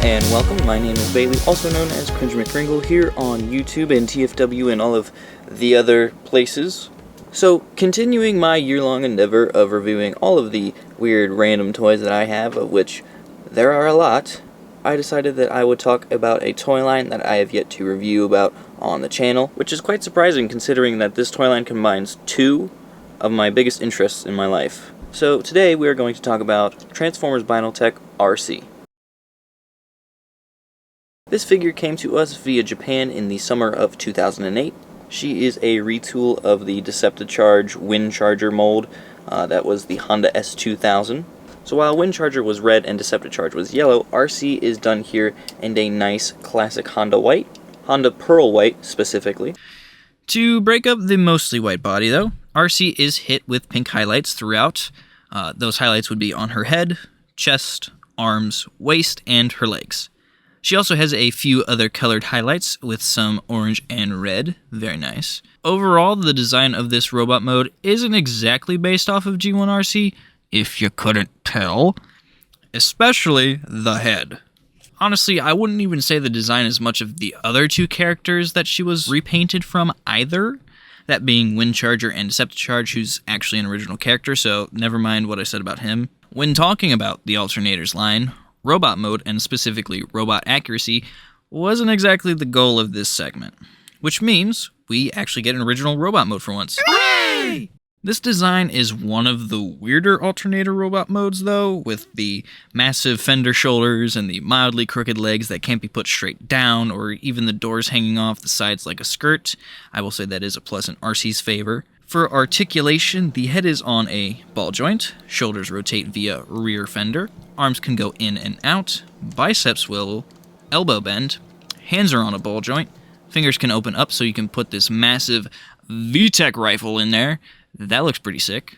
and welcome. My name is Bailey, also known as CringeMcCringle, here on YouTube and TFW and all of the other places. So, continuing my year-long endeavor of reviewing all of the weird random toys that I have, of which there are a lot, I decided that I would talk about a toy line that I have yet to review about on the channel, which is quite surprising considering that this toy line combines two of my biggest interests in my life. So today we are going to talk about Transformers Binaltech Arcee. This figure came to us via Japan in the summer of 2008. She is a retool of the Decepticharge Windcharger mold that was the Honda S2000. So while Windcharger was red and Decepticharge was yellow, Arcee is done here in a nice classic Honda white, Honda Pearl white specifically. To break up the mostly white body though, Arcee is hit with pink highlights throughout. Those highlights would be on her head, chest, arms, waist, and her legs. She also has a few other colored highlights with some orange and red. Very nice. Overall, the design of this robot mode isn't exactly based off of G1 Arcee, if you couldn't tell. Especially the head. Honestly, I wouldn't even say the design is much of the other two characters that she was repainted from either. That being Windcharger and Decepticharge, who's actually an original character, so never mind what I said about him. When talking about the Alternators line, robot mode, and specifically robot accuracy, wasn't exactly the goal of this segment. Which means we actually get an original robot mode for once. Hooray! This design is one of the weirder alternator robot modes though, with the massive fender shoulders and the mildly crooked legs that can't be put straight down, or even the doors hanging off the sides like a skirt. I will say that is a plus in Arcee's favor. For articulation, the head is on a ball joint, shoulders rotate via rear fender, arms can go in and out, biceps will elbow bend, hands are on a ball joint, fingers can open up so you can put this massive VTech rifle in there. That looks pretty sick.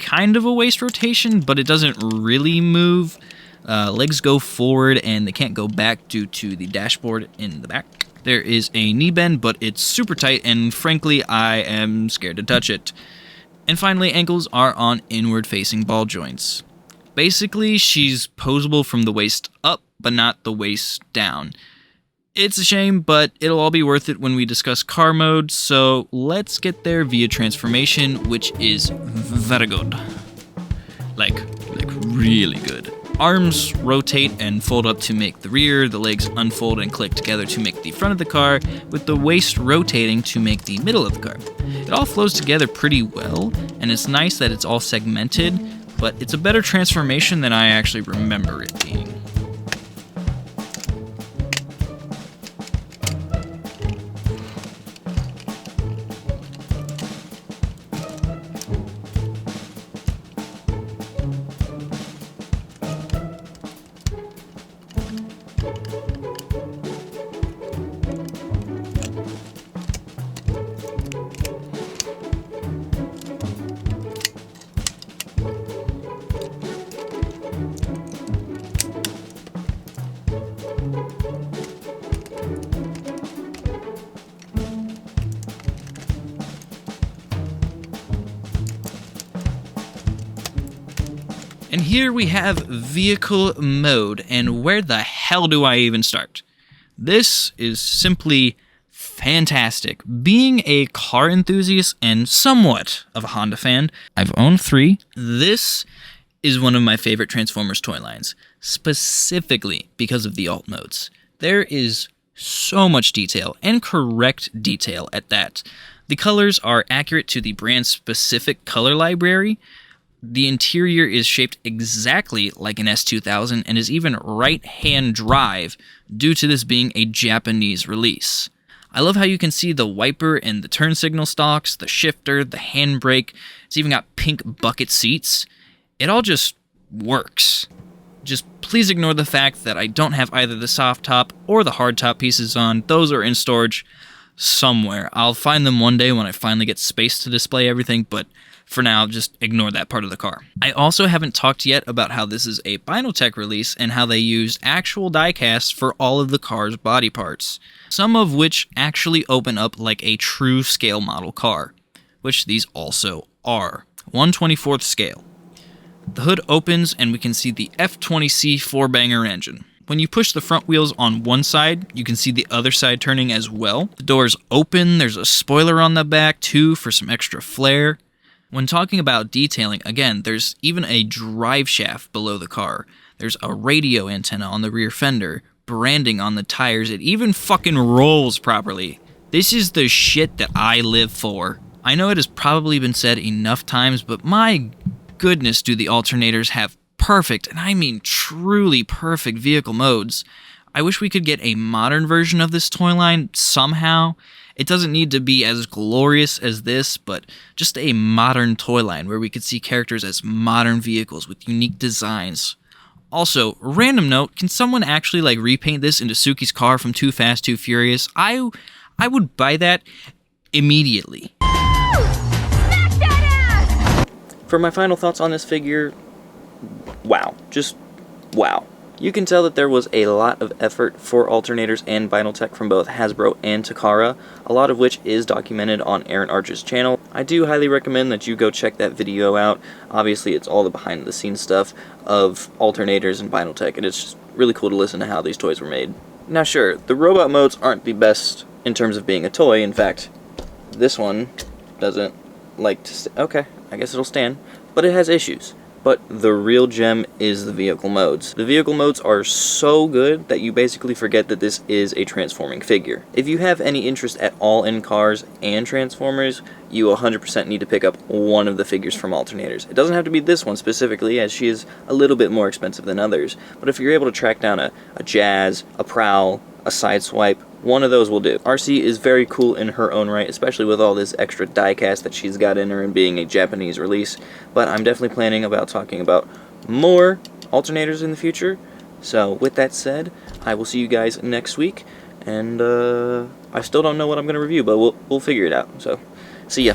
Kind of a waist rotation, but it doesn't really move. Legs go forward and they can't go back due to the dashboard in the back. There is a knee bend, but it's super tight, and frankly, I am scared to touch it. And finally, ankles are on inward-facing ball joints. Basically, she's posable from the waist up, but not the waist down. It's a shame, but it'll all be worth it when we discuss car mode, so let's get there via transformation, which is very good. Like really good. Arms rotate and fold up to make the rear, the legs unfold and click together to make the front of the car, with the waist rotating to make the middle of the car. It all flows together pretty well, and it's nice that it's all segmented, but it's a better transformation than I actually remember it being. And here we have vehicle mode, and where the hell do I even start? This is simply fantastic. Being a car enthusiast and somewhat of a Honda fan, I've owned 3. This is one of my favorite Transformers toy lines, specifically because of the alt modes. There is so much detail, and correct detail at that. The colors are accurate to the brand's specific color library. The interior is shaped exactly like an S2000 and is even right-hand drive due to this being a Japanese release. I love how you can see the wiper and the turn signal stalks, the shifter, the handbrake. It's even got pink bucket seats. It all just works. Just please ignore the fact that I don't have either the soft top or the hard top pieces on. Those are in storage somewhere. I'll find them one day when I finally get space to display everything, but for now, just ignore that part of the car. I also haven't talked yet about how this is a Binaltech release and how they used actual die-casts for all of the car's body parts, some of which actually open up like a true scale model car, which these also are, 1/24th scale. The hood opens and we can see the F20C 4-banger engine. When you push the front wheels on one side, you can see the other side turning as well. The doors open, there's a spoiler on the back too for some extra flair. When talking about detailing, again, there's even a drive shaft below the car. There's a radio antenna on the rear fender, branding on the tires, it even fucking rolls properly. This is the shit that I live for. I know it has probably been said enough times, but my goodness do the alternators have perfect, and I mean truly perfect vehicle modes. I wish we could get a modern version of this toy line somehow. It doesn't need to be as glorious as this, but just a modern toy line where we could see characters as modern vehicles with unique designs. Also, random note, can someone actually repaint this into Suki's car from Too Fast, Too Furious? I would buy that immediately. For my final thoughts on this figure, wow. Just wow. You can tell that there was a lot of effort for Alternators and Binaltech from both Hasbro and Takara, a lot of which is documented on Aaron Archer's channel. I do highly recommend that you go check that video out. Obviously, it's all the behind-the-scenes stuff of Alternators and Binaltech, and it's just really cool to listen to how these toys were made. Now sure, the robot modes aren't the best in terms of being a toy. In fact, this one doesn't like to okay, I guess it'll stand, but it has issues. But the real gem is the vehicle modes. The vehicle modes are so good that you basically forget that this is a transforming figure. If you have any interest at all in cars and Transformers, you 100% need to pick up one of the figures from Alternators. It doesn't have to be this one specifically, as she is a little bit more expensive than others, but if you're able to track down a Jazz, a Prowl, a Sideswipe, one of those will do. Arcee is very cool in her own right, especially with all this extra diecast that she's got in her and being a Japanese release, but I'm definitely planning about talking about more Alternators in the future. So with that said, I will see you guys next week, and I still don't know what I'm going to review, but we'll figure it out. So, see ya.